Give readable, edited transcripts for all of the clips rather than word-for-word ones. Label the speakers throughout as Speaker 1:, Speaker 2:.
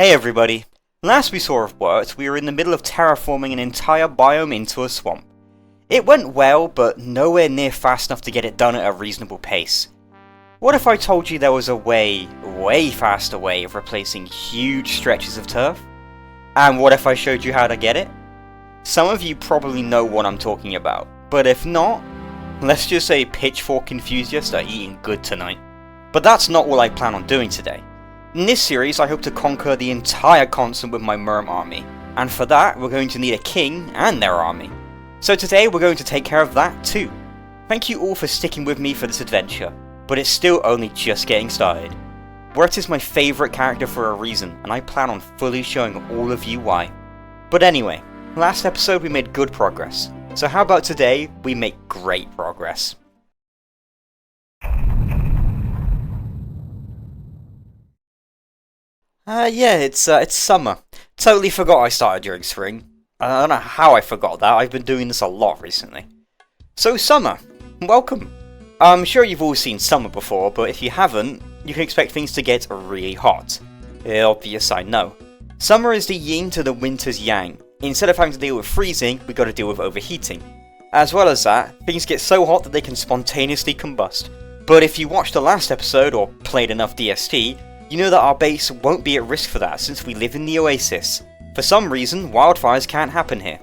Speaker 1: Hey everybody! Last we saw of Wurt, we were in the middle of terraforming an entire biome into a swamp. It went well, but nowhere near fast enough to get it done at a reasonable pace. What if I told you there was a way faster way of replacing huge stretches of turf? And what if I showed you how to get it? Some of you probably know what I'm talking about, but if not, let's just say pitchfork enthusiasts are eating good tonight. But that's not all I plan on doing today. In this series I hope to conquer the entire continent with my Merm army, and for that we're going to need a king and their army. So today we're going to take care of that too. Thank you all for sticking with me for this adventure, but it's still only just getting started. Wurt is my favourite character for a reason, and I plan on fully showing all of you why. But anyway, last episode we made good progress, so how about today we make great progress. It's summer. Totally forgot I started during spring. I don't know how I forgot that, I've been doing this a lot recently. So summer, welcome. I'm sure you've all seen summer before, but if you haven't, you can expect things to get really hot. Obvious, I know. Summer is the yin to the winter's yang. Instead of having to deal with freezing, we gotta deal with overheating. As well as that, things get so hot that they can spontaneously combust. But if you watched the last episode, or played enough DST, you know that our base won't be at risk for that since we live in the Oasis. For some reason, wildfires can't happen here.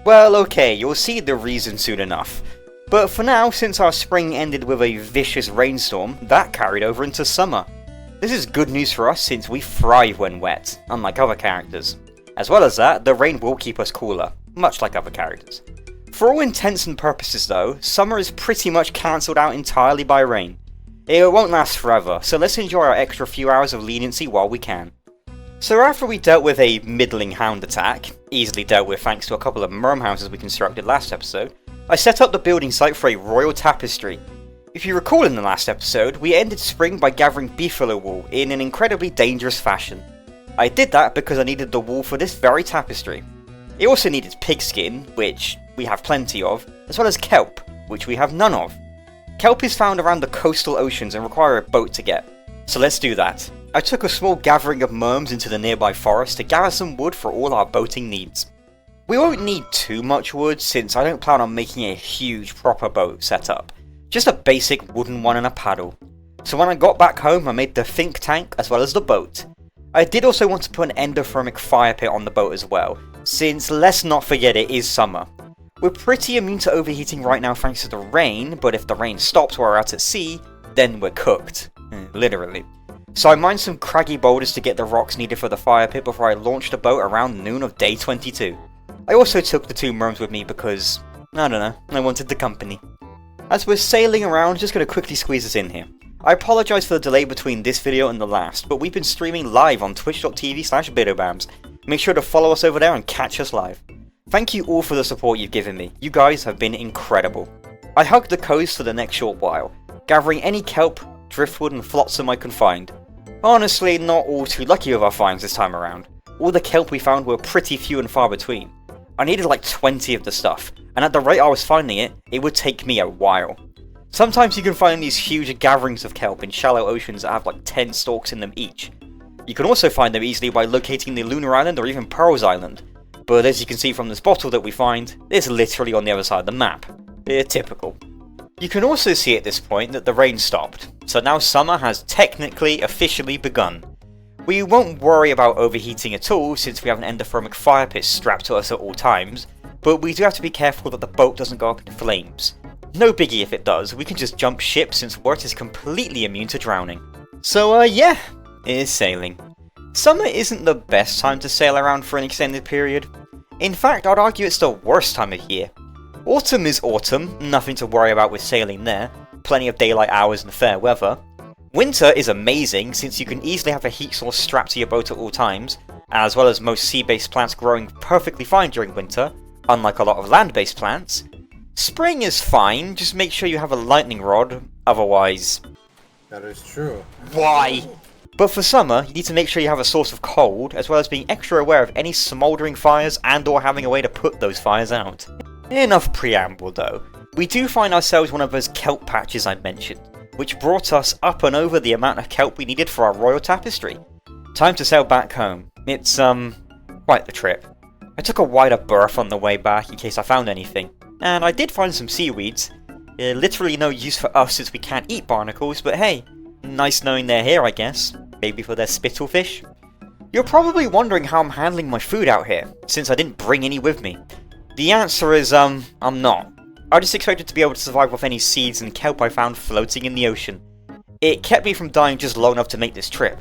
Speaker 1: Well, okay, you'll see the reason soon enough. But for now, since our spring ended with a vicious rainstorm, that carried over into summer. This is good news for us since we thrive when wet, unlike other characters. As well as that, the rain will keep us cooler, much like other characters. For all intents and purposes though, summer is pretty much cancelled out entirely by rain. It won't last forever, so let's enjoy our extra few hours of leniency while we can. So after we dealt with a middling hound attack, easily dealt with thanks to a couple of Merm houses we constructed last episode, I set up the building site for a royal tapestry. If you recall in the last episode, we ended spring by gathering beefalo wool in an incredibly dangerous fashion. I did that because I needed the wool for this very tapestry. It also needed pigskin, which we have plenty of, as well as kelp, which we have none of. Kelp is found around the coastal oceans and require a boat to get, so let's do that. I took a small gathering of merms into the nearby forest to gather some wood for all our boating needs. We won't need too much wood since I don't plan on making a huge proper boat setup, just a basic wooden one and a paddle. So when I got back home I made the think tank as well as the boat. I did also want to put an endothermic fire pit on the boat as well, since let's not forget it is summer. We're pretty immune to overheating right now thanks to the rain, but if the rain stops while we're out at sea, then we're cooked. Literally. So I mined some craggy boulders to get the rocks needed for the fire pit before I launched the boat around noon of day 22. I also took the two merms with me because, I don't know, I wanted the company. As we're sailing around, just gonna quickly squeeze this in here. I apologise for the delay between this video and the last, but we've been streaming live on twitch.tv/bidobams. Make sure to follow us over there and catch us live. Thank you all for the support you've given me, you guys have been incredible. I hugged the coast for the next short while, gathering any kelp, driftwood and flotsam I can find. Honestly, not all too lucky with our finds this time around. All the kelp we found were pretty few and far between. I needed like 20 of the stuff, and at the rate I was finding it, it would take me a while. Sometimes you can find these huge gatherings of kelp in shallow oceans that have like 10 stalks in them each. You can also find them easily by locating the Lunar Island or even Pearl's Island. But as you can see from this bottle that we find, it's literally on the other side of the map. Typical. You can also see at this point that the rain stopped, so now summer has technically officially begun. We won't worry about overheating at all since we have an endothermic fire pit strapped to us at all times, but we do have to be careful that the boat doesn't go up in flames. No biggie if it does, we can just jump ship since Wurt is completely immune to drowning. So yeah, it is sailing. Summer isn't the best time to sail around for an extended period. In fact, I'd argue it's the worst time of year. Autumn is autumn, nothing to worry about with sailing there, plenty of daylight hours and fair weather. Winter is amazing since you can easily have a heat source strapped to your boat at all times, as well as most sea-based plants growing perfectly fine during winter, unlike a lot of land-based plants. Spring is fine, just make sure you have a lightning rod, otherwise...
Speaker 2: That is true.
Speaker 1: Why? But for summer, you need to make sure you have a source of cold, as well as being extra aware of any smouldering fires and or having a way to put those fires out. Enough preamble though. We do find ourselves one of those kelp patches I mentioned, which brought us up and over the amount of kelp we needed for our royal tapestry. Time to sail back home. It's, quite the trip. I took a wider berth on the way back in case I found anything, and I did find some seaweeds. Literally no use for us since we can't eat barnacles, but hey, nice knowing they're here, I guess. Maybe for their spittlefish. You're probably wondering how I'm handling my food out here, since I didn't bring any with me. The answer is, I'm not. I just expected to be able to survive off any seeds and kelp I found floating in the ocean. It kept me from dying just long enough to make this trip.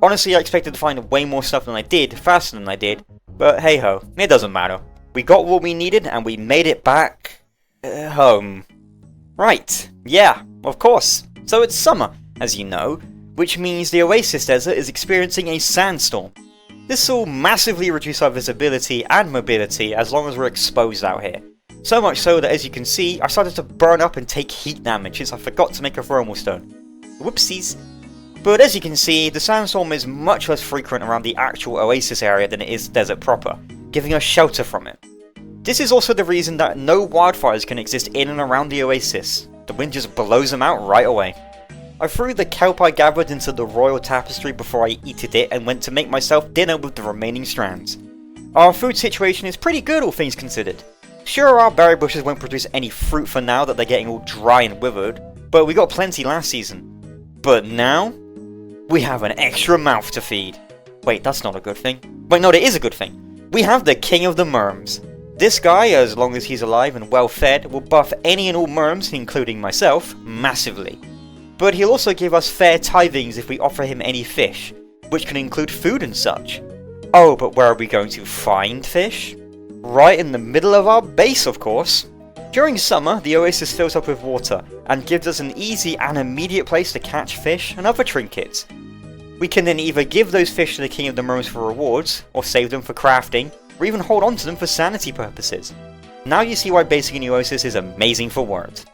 Speaker 1: Honestly, I expected to find way more stuff than I did, faster than I did, but hey ho, it doesn't matter. We got what we needed and we made it back... home. Right, yeah, of course. So it's summer, as you know, which means the Oasis Desert is experiencing a sandstorm. This will massively reduce our visibility and mobility as long as we're exposed out here. So much so that, as you can see, I started to burn up and take heat damage since I forgot to make a thermal stone. Whoopsies. But as you can see, the sandstorm is much less frequent around the actual Oasis area than it is the desert proper, giving us shelter from it. This is also the reason that no wildfires can exist in and around the Oasis. The wind just blows them out right away. I threw the kelp I gathered into the royal tapestry before I eated it and went to make myself dinner with the remaining strands. Our food situation is pretty good, all things considered. Sure, our berry bushes won't produce any fruit for now that they're getting all dry and withered, but we got plenty last season. But now, we have an extra mouth to feed. Wait, that's not a good thing. Wait, no, it is a good thing. We have the king of the Merms. This guy, as long as he's alive and well fed, will buff any and all Merms, including myself, massively. But he'll also give us fair tithings if we offer him any fish, which can include food and such. Oh, but where are we going to find fish? Right in the middle of our base, of course. During summer, the oasis fills up with water, and gives us an easy and immediate place to catch fish and other trinkets. We can then either give those fish to the King of the Merms for rewards, or save them for crafting, or even hold on to them for sanity purposes. Now you see why basing in the oasis is amazing for Wurt.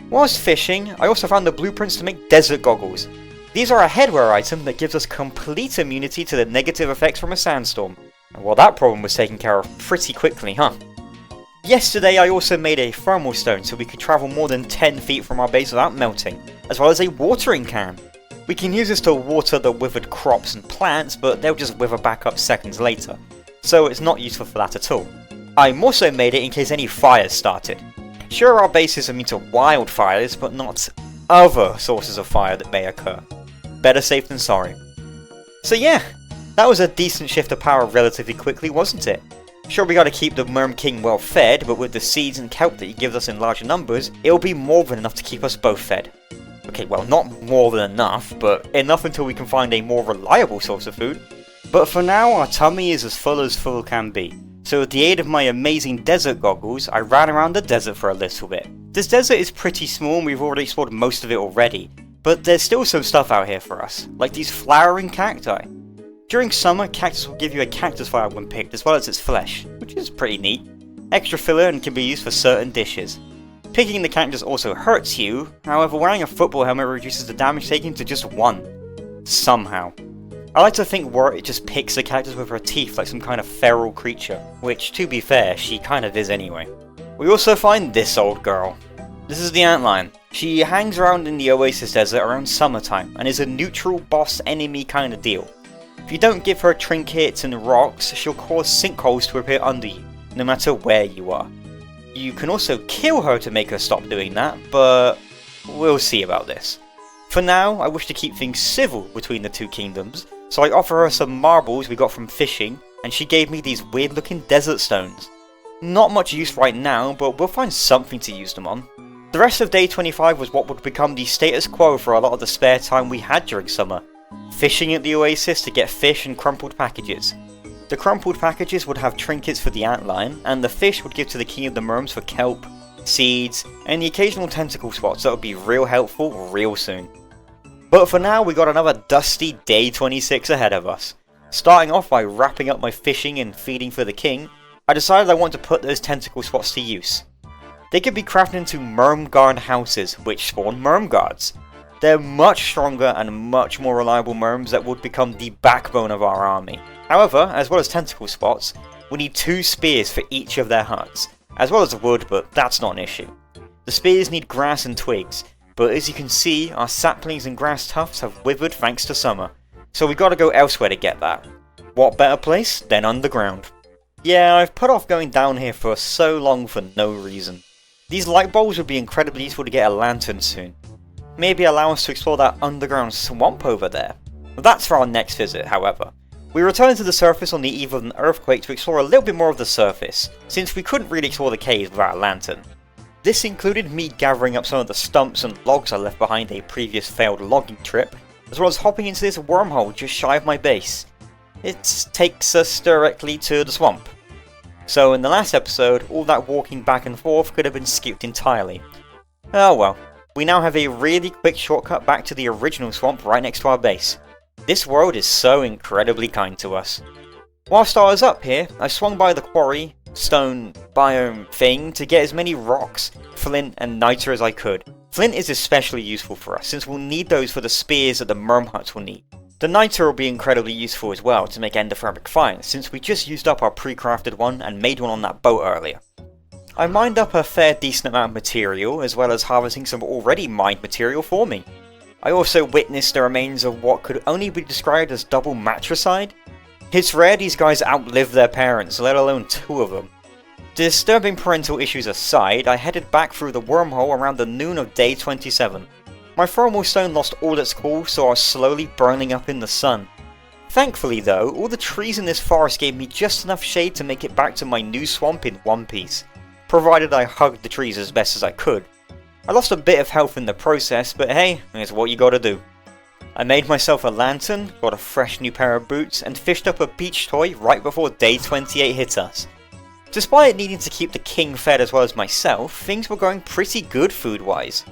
Speaker 1: Whilst fishing, I also found the blueprints to make desert goggles. These are a headwear item that gives us complete immunity to the negative effects from a sandstorm. And well, that problem was taken care of pretty quickly, huh? Yesterday I also made a thermal stone so we could travel more than 10 feet from our base without melting, as well as a watering can. We can use this to water the withered crops and plants, but they'll just wither back up seconds later, so it's not useful for that at all. I also made it in case any fires started. Sure, our base is immune to wildfires, but not other sources of fire that may occur. Better safe than sorry. So yeah, that was a decent shift of power relatively quickly, wasn't it? Sure, we gotta keep the Merm King well fed, but with the seeds and kelp that he gives us in larger numbers, it'll be more than enough to keep us both fed. Okay, well, not more than enough, but enough until we can find a more reliable source of food. But for now, our tummy is as full can be. So with the aid of my amazing desert goggles, I ran around the desert for a little bit. This desert is pretty small and we've already explored most of it already, but there's still some stuff out here for us, like these flowering cacti. During summer, cactus will give you a cactus flower when picked, as well as its flesh, which is pretty neat. Extra filler and can be used for certain dishes. Picking the cactus also hurts you, however wearing a football helmet reduces the damage taken to just 1. Somehow. I like to think Wurt just picks the cactus with her teeth like some kind of feral creature, which, to be fair, she kind of is anyway. We also find this old girl. This is the antlion. She hangs around in the Oasis Desert around summertime, and is a neutral boss-enemy kind of deal. If you don't give her trinkets and rocks, she'll cause sinkholes to appear under you, no matter where you are. You can also kill her to make her stop doing that, but we'll see about this. For now, I wish to keep things civil between the two kingdoms, so I offer her some marbles we got from fishing, and she gave me these weird looking desert stones. Not much use right now, but we'll find something to use them on. The rest of day 25 was what would become the status quo for a lot of the spare time we had during summer. Fishing at the oasis to get fish and crumpled packages. The crumpled packages would have trinkets for the antlion, and the fish would give to the King of the Merms for kelp, seeds, and the occasional tentacle spots that would be real helpful real soon. But for now, we got another dusty day 26 ahead of us. Starting off by wrapping up my fishing and feeding for the king, I decided I want to put those tentacle spots to use. They could be crafted into Merm guard houses, which spawn Merm guards. They're much stronger and much more reliable Merms that would become the backbone of our army. However, as well as tentacle spots, we need 2 spears for each of their huts, as well as wood, but that's not an issue. The spears need grass and twigs, but as you can see, our saplings and grass tufts have withered thanks to summer, so we gotta go elsewhere to get that. What better place than underground? Yeah, I've put off going down here for so long for no reason. These light bulbs would be incredibly useful to get a lantern soon. Maybe allow us to explore that underground swamp over there. That's for our next visit, however. We returned to the surface on the eve of an earthquake to explore a little bit more of the surface, since we couldn't really explore the caves without a lantern. This included me gathering up some of the stumps and logs I left behind a previous failed logging trip, as well as hopping into this wormhole just shy of my base. It takes us directly to the swamp. So in the last episode, all that walking back and forth could have been skipped entirely. Oh well, we now have a really quick shortcut back to the original swamp right next to our base. This world is so incredibly kind to us. Whilst I was up here, I swung by the quarry, stone, biome thing to get as many rocks, flint and niter as I could. Flint is especially useful for us since we'll need those for the spears that the Merm huts will need. The niter will be incredibly useful as well to make endothermic fire since we just used up our pre-crafted one and made one on that boat earlier. I mined up a fair decent amount of material as well as harvesting some already mined material for me. I also witnessed the remains of what could only be described as double matricide. It's rare these guys outlive their parents, let alone two of them. Disturbing parental issues aside, I headed back through the wormhole around the noon of day 27. My thermal stone lost all its cool, so I was slowly burning up in the sun. Thankfully though, all the trees in this forest gave me just enough shade to make it back to my new swamp in one piece, provided I hugged the trees as best as I could. I lost a bit of health in the process, but hey, it's what you gotta do. I made myself a lantern, got a fresh new pair of boots, and fished up a beach toy right before day 28 hit us. Despite needing to keep the king fed as well as myself, things were going pretty good food-wise.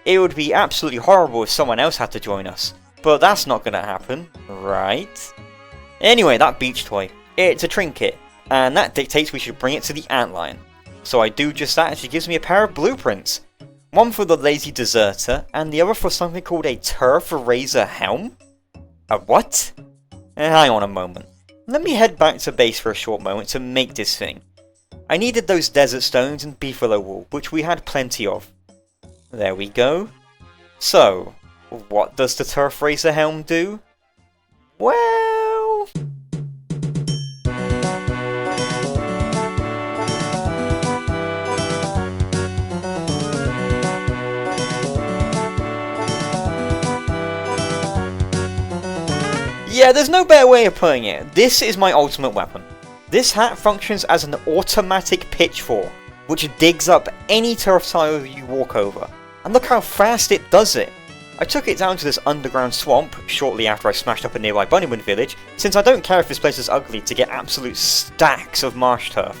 Speaker 1: It would be absolutely horrible if someone else had to join us, but that's not gonna happen, right? Anyway, that beach toy, it's a trinket, and that dictates we should bring it to the antlion. So I do just that and she gives me a pair of blueprints. One for the lazy deserter, and the other for something called a Turf-Rasier Helm? A what? Hang on a moment. Let me head back to base for a short moment to make this thing. I needed those desert stones and beefalo wool, which we had plenty of. There we go. So, what does the Turf-Rasier Helm do? Well... yeah, there's no better way of putting it. This is my ultimate weapon. This hat functions as an automatic pitchfork, which digs up any turf tile you walk over. And look how fast it does it. I took it down to this underground swamp shortly after I smashed up a nearby bunnyman village, since I don't care if this place is ugly to get absolute stacks of marsh turf.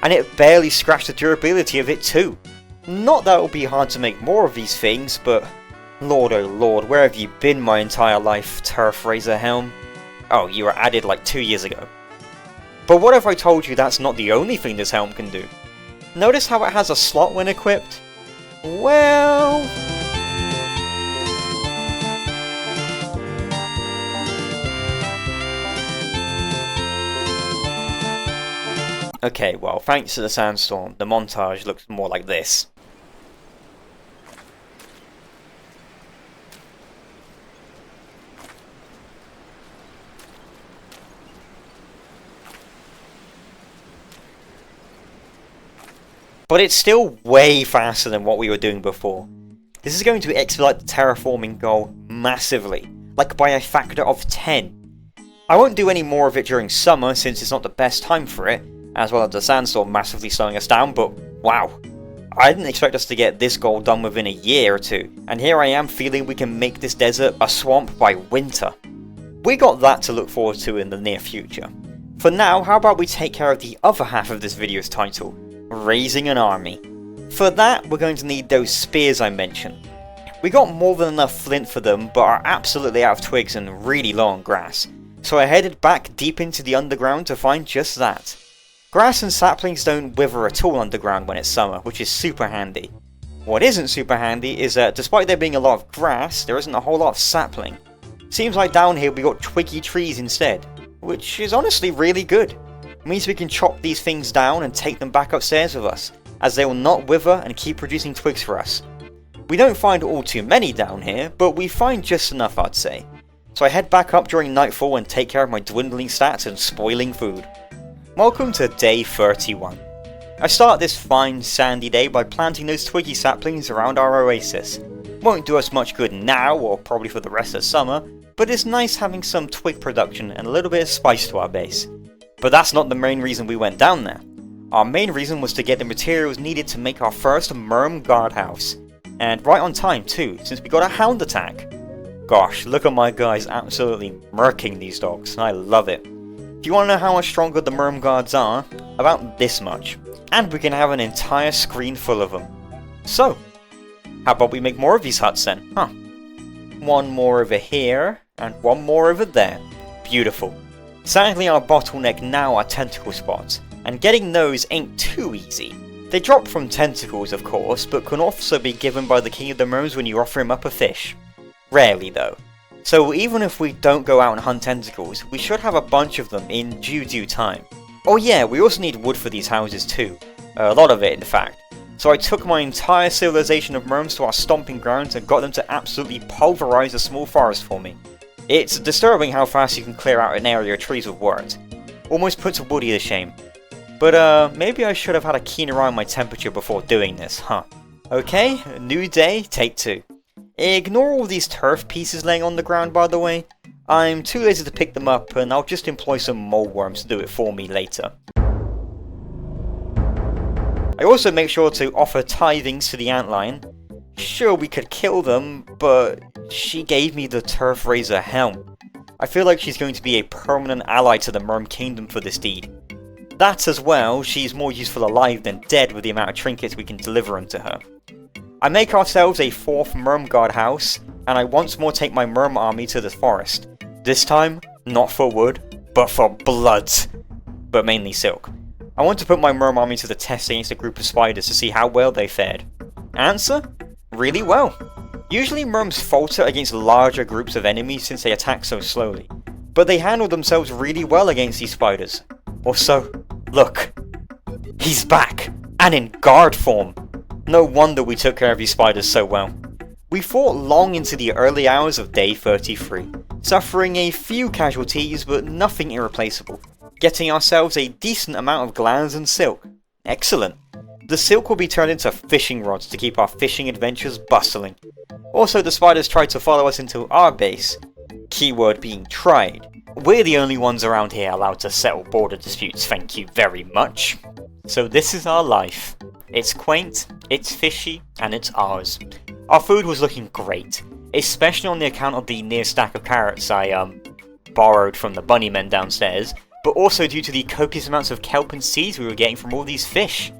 Speaker 1: And it barely scratched the durability of it too. Not that it will be hard to make more of these things, but Lord oh lord, where have you been my entire life, Turf-Rasier Helm? Oh, you were added like 2 years ago. But what if I told you that's not the only thing this helm can do? Notice how it has a slot when equipped? Well... okay, well, thanks to the sandstorm, the montage looks more like this. But it's still way faster than what we were doing before. This is going to expedite the terraforming goal massively, like by a factor of 10. I won't do any more of it during summer since it's not the best time for it, as well as the sandstorm massively slowing us down, but wow. I didn't expect us to get this goal done within a year or two, and here I am feeling we can make this desert a swamp by winter. We got that to look forward to in the near future. For now, how about we take care of the other half of this video's title, Raising an Army. For that, we're going to need those spears I mentioned. We got more than enough flint for them, but are absolutely out of twigs and really low on grass, so I headed back deep into the underground to find just that. Grass and saplings don't wither at all underground when it's summer, which is super handy. What isn't super handy is that despite there being a lot of grass, there isn't a whole lot of sapling. Seems like down here we got twiggy trees instead, which is honestly really good. It means we can chop these things down and take them back upstairs with us, as they will not wither and keep producing twigs for us. We don't find all too many down here, but we find just enough, I'd say. so I head back up during nightfall and take care of my dwindling stats and spoiling food. Welcome to day 31. I start this fine sandy day by planting those twiggy saplings around our oasis. Won't do us much good now or probably for the rest of summer, but it's nice having some twig production and a little bit of spice to our base. But that's not the main reason we went down there. Our main reason was to get the materials needed to make our first Merm guardhouse. And right on time too, since we got a hound attack. Gosh, look at my guys absolutely murking these dogs, I love it. If you want to know how much stronger the Merm guards are, about this much. And we can have an entire screen full of them. So, how about we make more of these huts then, huh? One more over here, and one more over there. Beautiful. Sadly our bottleneck now are tentacle spots, and getting those ain't too easy. They drop from tentacles of course, but can also be given by the king of the Merms when you offer him up a fish. Rarely though. So even if we don't go out and hunt tentacles, we should have a bunch of them in due time. Oh yeah, we also need wood for these houses too. A lot of it in fact. So I took my entire civilization of Merms to our stomping grounds and got them to absolutely pulverize a small forest for me. It's disturbing how fast you can clear out an area of trees with Wurt. Almost puts a woodie to shame. But maybe I should have had a keener eye on my temperature before doing this, huh? Okay, new day, take 2. Ignore all these turf pieces laying on the ground by the way. I'm too lazy to pick them up and I'll just employ some moleworms to do it for me later. I also make sure to offer tithings to the antlion. Sure, we could kill them, but she gave me the Turf-Rasier Helm. I feel like she's going to be a permanent ally to the Merm Kingdom for this deed. That as well, she's more useful alive than dead with the amount of trinkets we can deliver unto her. I make ourselves a 4th Merm guard house, and I once more take my Merm army to the forest. This time, not for wood, but for blood. But mainly silk. I want to put my Merm army to the test against a group of spiders to see how well they fared. Answer? Really well. Usually Merms falter against larger groups of enemies since they attack so slowly, but they handle themselves really well against these spiders. Also, look, he's back, and in guard form. No wonder we took care of these spiders so well. We fought long into the early hours of day 33, suffering a few casualties but nothing irreplaceable, getting ourselves a decent amount of glands and silk. Excellent. The silk will be turned into fishing rods to keep our fishing adventures bustling. Also, the spiders tried to follow us into our base. Keyword being tried. We're the only ones around here allowed to settle border disputes, thank you very much. So this is our life. It's quaint, it's fishy, and it's ours. Our food was looking great, especially on the account of the near stack of carrots I borrowed from the bunny men downstairs, but also due to the copious amounts of kelp and seeds we were getting from all these fish.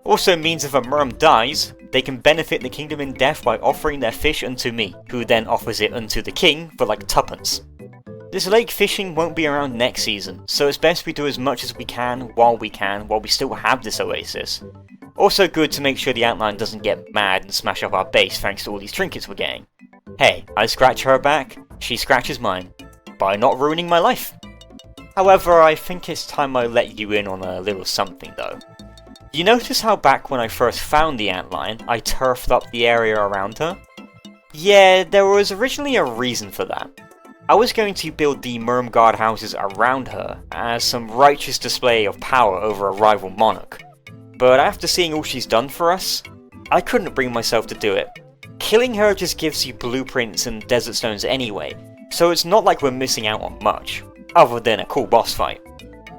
Speaker 1: Also means if a Merm dies, they can benefit the kingdom in death by offering their fish unto me, who then offers it unto the king for like tuppence. This lake fishing won't be around next season, so it's best we do as much as we can while we still have this oasis. Also good to make sure the antlion doesn't get mad and smash up our base thanks to all these trinkets we're getting. Hey, I scratch her back, she scratches mine, by not ruining my life. However, I think it's time I let you in on a little something though. You notice how back when I first found the antlion, I turfed up the area around her? Yeah, there was originally a reason for that. I was going to build the Merm guard houses around her as some righteous display of power over a rival monarch. But after seeing all she's done for us, I couldn't bring myself to do it. Killing her just gives you blueprints and desert stones anyway, so it's not like we're missing out on much, other than a cool boss fight.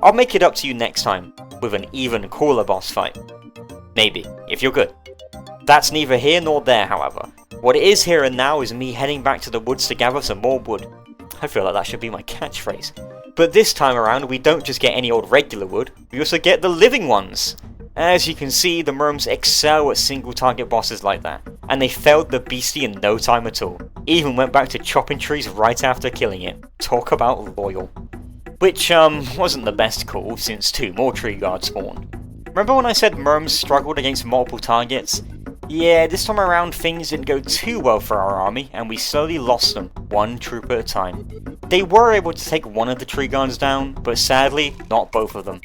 Speaker 1: I'll make it up to you next time, with an even cooler boss fight. Maybe, if you're good. That's neither here nor there, however. What it is here and now is me heading back to the woods to gather some more wood. I feel like that should be my catchphrase. But this time around, we don't just get any old regular wood, we also get the living ones! As you can see, the Merms excel at single target bosses like that, and they felled the beastie in no time at all. Even went back to chopping trees right after killing it. Talk about loyal. Which, wasn't the best call, since 2 more tree guards spawned. Remember when I said Merms struggled against multiple targets? Yeah, this time around things didn't go too well for our army, and we slowly lost them, 1 troop at a time. They were able to take one of the tree guards down, but sadly, not both of them.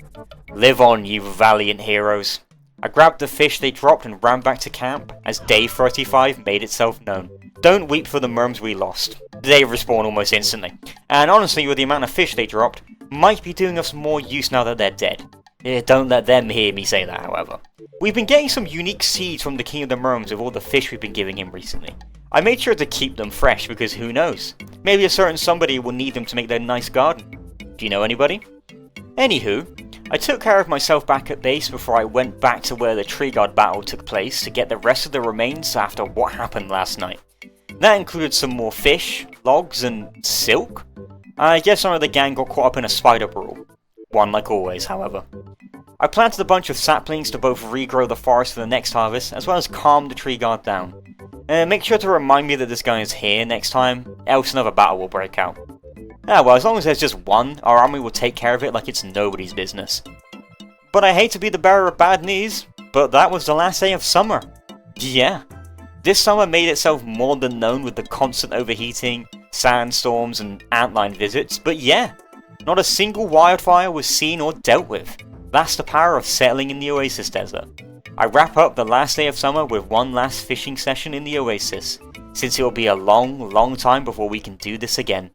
Speaker 1: Live on, you valiant heroes. I grabbed the fish they dropped and ran back to camp, as day 35 made itself known. Don't weep for the Merms we lost. they respawn almost instantly. And honestly, with the amount of fish they dropped, might be doing us more use now that they're dead. Don't let them hear me say that, however. We've been getting some unique seeds from the King of the Merms with all the fish we've been giving him recently. I made sure to keep them fresh because who knows? Maybe a certain somebody will need them to make their nice garden. Do you know anybody? Anywho, I took care of myself back at base before I went back to where the tree guard battle took place to get the rest of the remains after what happened last night. That included some more fish, logs, and silk. I guess some of the gang got caught up in a spider brawl. One like always, however. I planted a bunch of saplings to both regrow the forest for the next harvest, as well as calm the tree guard down. Make sure to remind me that this guy is here next time, else another battle will break out. Well, as long as there's just one, our army will take care of it like it's nobody's business. But I hate to be the bearer of bad news, but that was the last day of summer. Yeah. This summer made itself more than known with the constant overheating, sandstorms, and antline visits, but yeah, not a single wildfire was seen or dealt with. That's the power of settling in the Oasis Desert. I wrap up the last day of summer with one last fishing session in the Oasis, since it will be a long, long time before we can do this again.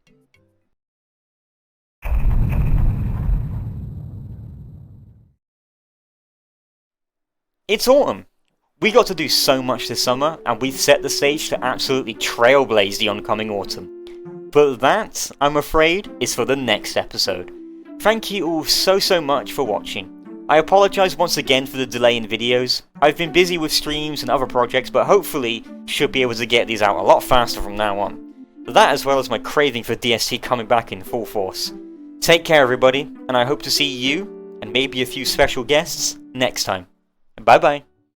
Speaker 1: It's autumn. We got to do so much this summer, and we've set the stage to absolutely trailblaze the oncoming autumn. But that, I'm afraid, is for the next episode. Thank you all so much for watching. I apologise once again for the delay in videos. I've been busy with streams and other projects, but hopefully should be able to get these out a lot faster from now on. That as well as my craving for DST coming back in full force. Take care everybody, and I hope to see you, and maybe a few special guests, next time. Bye bye.